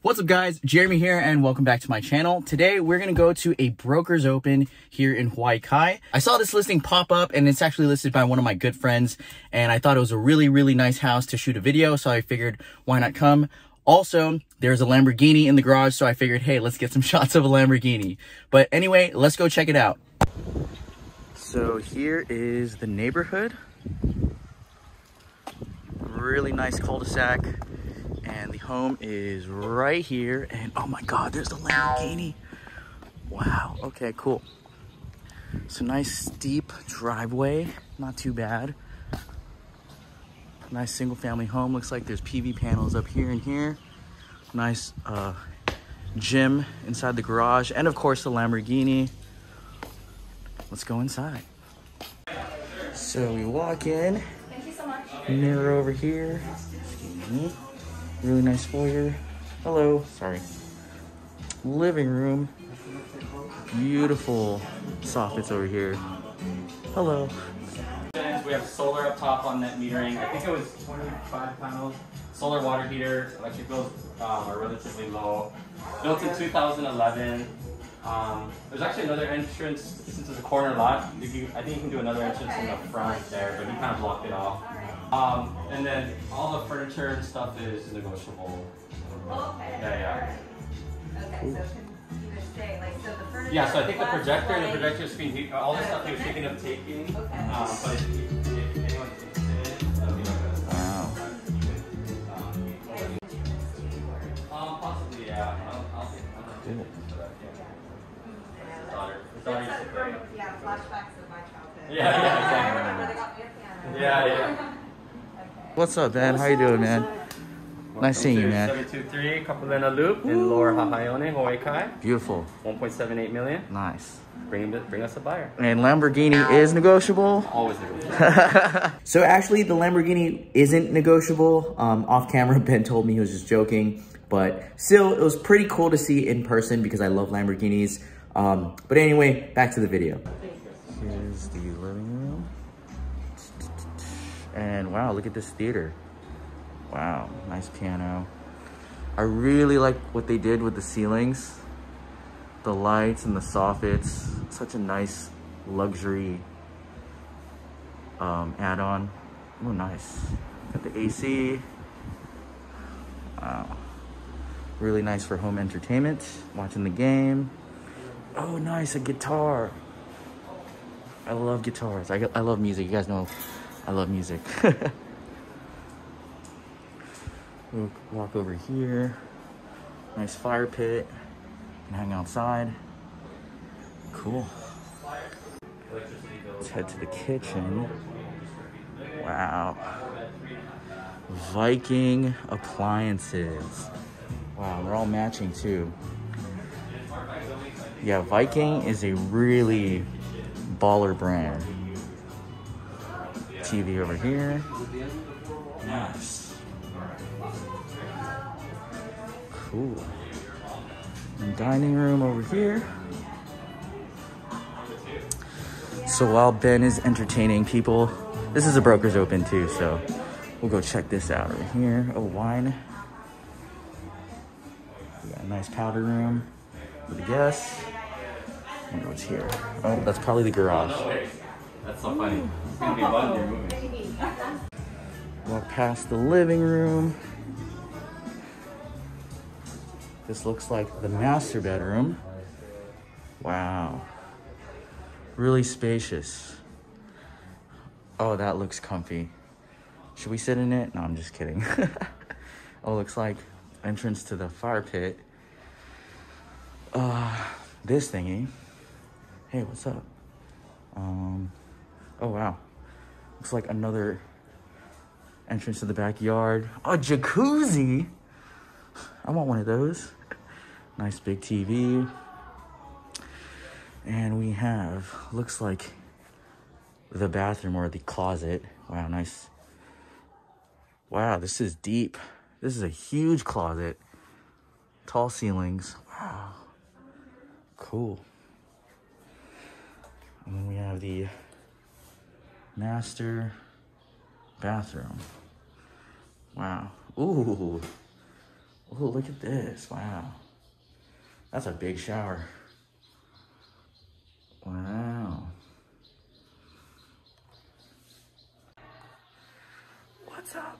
What's up guys, Jeremy here and welcome back to my channel. Today we're gonna go to a broker's open here in Hawaii Kai. I saw this listing pop up and it's actually listed by one of my good friends and I thought it was a really nice house to shoot a video, so I figured why not come. Also, there's a Lamborghini in the garage, so I figured, hey, let's get some shots of a Lamborghini. But anyway, let's go check it out. So here is the neighborhood. Really nice cul-de-sac. And the home is right here. And oh my God, there's the Lamborghini. Wow, okay, cool. So nice steep driveway, not too bad. Nice single family home. Looks like there's PV panels up here and here. Nice gym inside the garage. And of course the Lamborghini. Let's go inside. So we walk in. Thank you so much. Mirror over here. Excuse me. Really nice foyer. Hello, sorry. Living room. Beautiful soffits over here. Hello. We have solar up top on net metering. I think it was 25 panels. Solar water heater. Electric bills are relatively low. Built in 2011. There's actually another entrance, since it's a corner lot. I think you can do another entrance in the front there, but he kind of blocked it off. And then all the furniture and stuff is negotiable. Oh, okay. Yeah. Okay, so can either stay, like, so the furniture. Yeah, so I think the projector screen, all the stuff he was thinking of taking. Okay. But if anyone's interested, that'll be like a. Wow. Possibly, yeah. I'll think. Cool. Yeah, flashbacks of my childhood. Yeah, exactly. I remember they got me a piano. Yeah. What's up, Ben? How you doing, man? Nice seeing you, man. 723 Kapulena Loop in Lower Hahaione, Hawaii Kai. Beautiful. 1.78 million. Nice. Bring us a buyer. And Lamborghini is negotiable? Always negotiable. So actually, the Lamborghini isn't negotiable. Off camera, Ben told me he was just joking. But still, it was pretty cool to see in person because I love Lamborghinis. But anyway, back to the video. Here's the living room. And wow, look at this theater. Wow, nice piano. I really like what they did with the ceilings. The lights and the soffits. Such a nice luxury add-on. Oh, nice. Got the AC. Wow. Really nice for home entertainment. Watching the game. Oh, nice, a guitar. I love guitars. I love music. You guys know I love music. We'll walk over here. Nice fire pit. And hang outside. Cool. Let's head to the kitchen. Wow. Viking appliances. Wow, they're all matching too. Yeah, Viking is a really baller brand. TV over here. Nice. Cool. And dining room over here. So while Ben is entertaining people, this is a broker's open too, so we'll go check this out over here. Oh, wine. We got a nice powder room for the guests. I wonder what's here. Oh, that's probably the garage. That's so funny. It's gonna be fun you're moving. Walk past the living room. This looks like the master bedroom. Wow. Really spacious. Oh, that looks comfy. Should we sit in it? No, I'm just kidding. Oh, looks like entrance to the fire pit. This thingy. Hey, what's up? Oh, wow. Looks like another entrance to the backyard. A jacuzzi. I want one of those. Nice big TV. And we have, looks like the bathroom or the closet. Wow, nice. Wow, this is deep. This is a huge closet. Tall ceilings. Wow. Cool. And then we have the master bathroom. Wow. Ooh. Oh, look at this. Wow. That's a big shower. Wow. What's up?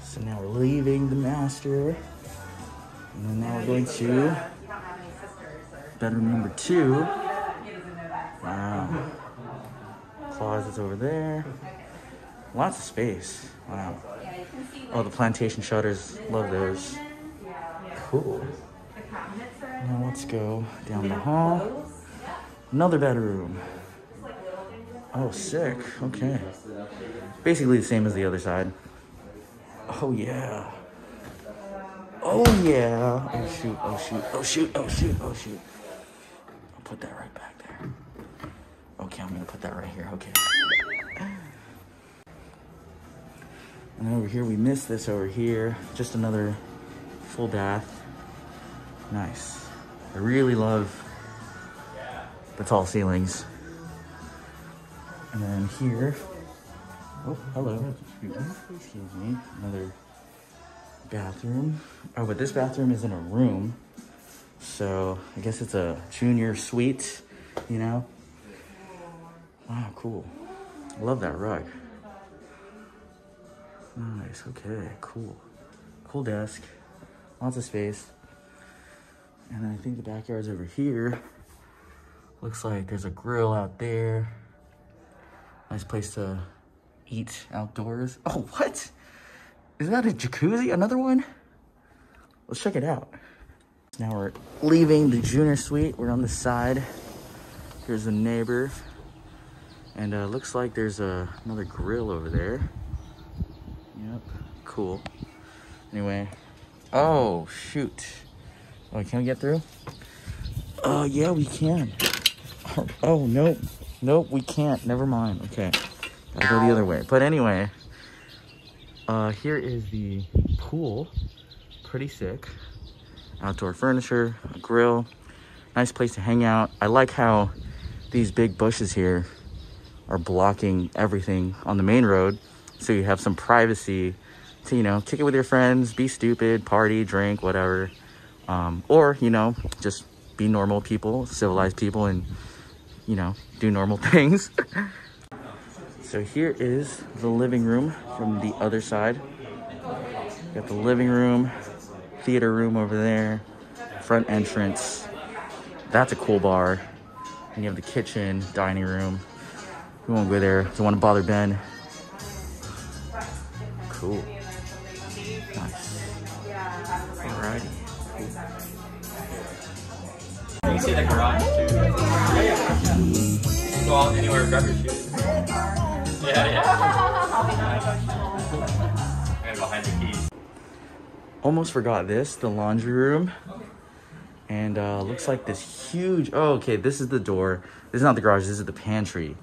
So now we're leaving the master. And then now we're going to bedroom number 2. Wow. Closets over there. Lots of space. Wow. Oh, the plantation shutters. Love those. Cool. Now let's go down the hall. Another bedroom. Oh, sick. Okay. Basically the same as the other side. Oh, yeah. Oh, yeah. Oh, shoot. Oh, shoot. Oh, shoot. Oh, shoot. Oh, shoot. I'll put that right back there. Okay, I'm going to put that right here. Okay. And over here, we missed this over here. Just another full bath. Nice. I really love the tall ceilings. And then here, oh, hello. Excuse me. Another bathroom. Oh, but this bathroom is in a room. So I guess it's a junior suite, you know? Wow, cool. I love that rug. Nice, okay, cool. Cool desk, lots of space. And then I think the backyard's over here. Looks like there's a grill out there. Nice place to eat outdoors. Oh, what? Is that a jacuzzi? Another one? Let's check it out. Now we're leaving the junior suite. We're on the side. Here's the neighbor. And looks like there's another grill over there. Yep, cool. Anyway, oh, shoot. Oh, can we get through? Yeah, we can. Oh, nope. Nope, we can't. Never mind. Okay, gotta go the other way. But anyway, here is the pool. Pretty sick. Outdoor furniture, a grill. Nice place to hang out. I like how these big bushes here are blocking everything on the main road. So you have some privacy to, you know, kick it with your friends, be stupid, party, drink, whatever. Or, you know, just be normal people, civilized people, and, you know, do normal things. So here is the living room from the other side. Got the living room, theater room over there, front entrance. That's a cool bar. And you have the kitchen, dining room. We won't go there. Don't want to bother Ben. Cool. Nice. Alrighty. You can see the garage too. Go out anywhere, grab your shoes. Yeah. I'm gonna go hide the keys. Almost forgot this, the laundry room. And looks like this huge, oh, okay, this is the door. This is not the garage, this is the pantry.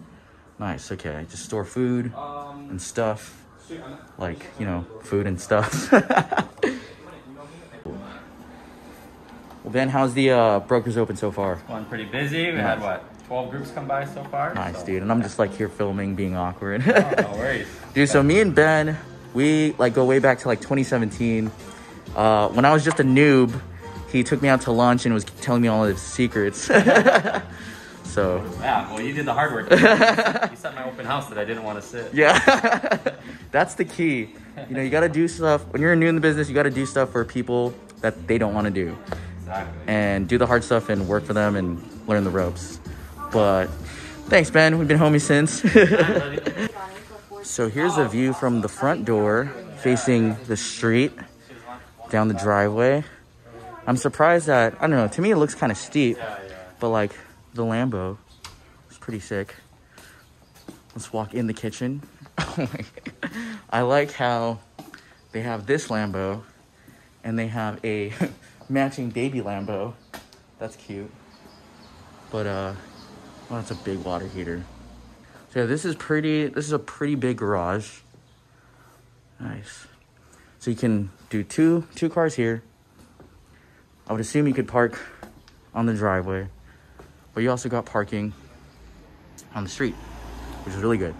Nice, okay, just store food and stuff. Like, you know, food and stuff. Well, Ben, how's the Brokers Open so far? Going pretty busy. We had, what, 12 groups come by so far? Nice, dude. And I'm just like here filming, being awkward. Oh, no worries. Dude, so me and Ben, we like go way back to like 2017. When I was just a noob, he took me out to lunch and was telling me all of his secrets. So yeah, well, you did the hard work. You set my open house that I didn't want to sit. Yeah. That's the key. You know, you got to do stuff. When you're new in the business, you got to do stuff for people that they don't want to do. Exactly. And do the hard stuff and work for them and learn the ropes. But thanks, Ben. We've been homies since. So here's a view from the front door facing the street down the driveway. I'm surprised that, I don't know, to me it looks kind of steep, but like the LAMBO is pretty sick. Let's walk in the kitchen. I like how they have this LAMBO and they have a matching baby LAMBO. That's cute. But oh, that's a big water heater. So yeah, this is a pretty big garage. Nice. So you can do two cars here. I would assume you could park on the driveway, but you also got parking on the street, which is really good.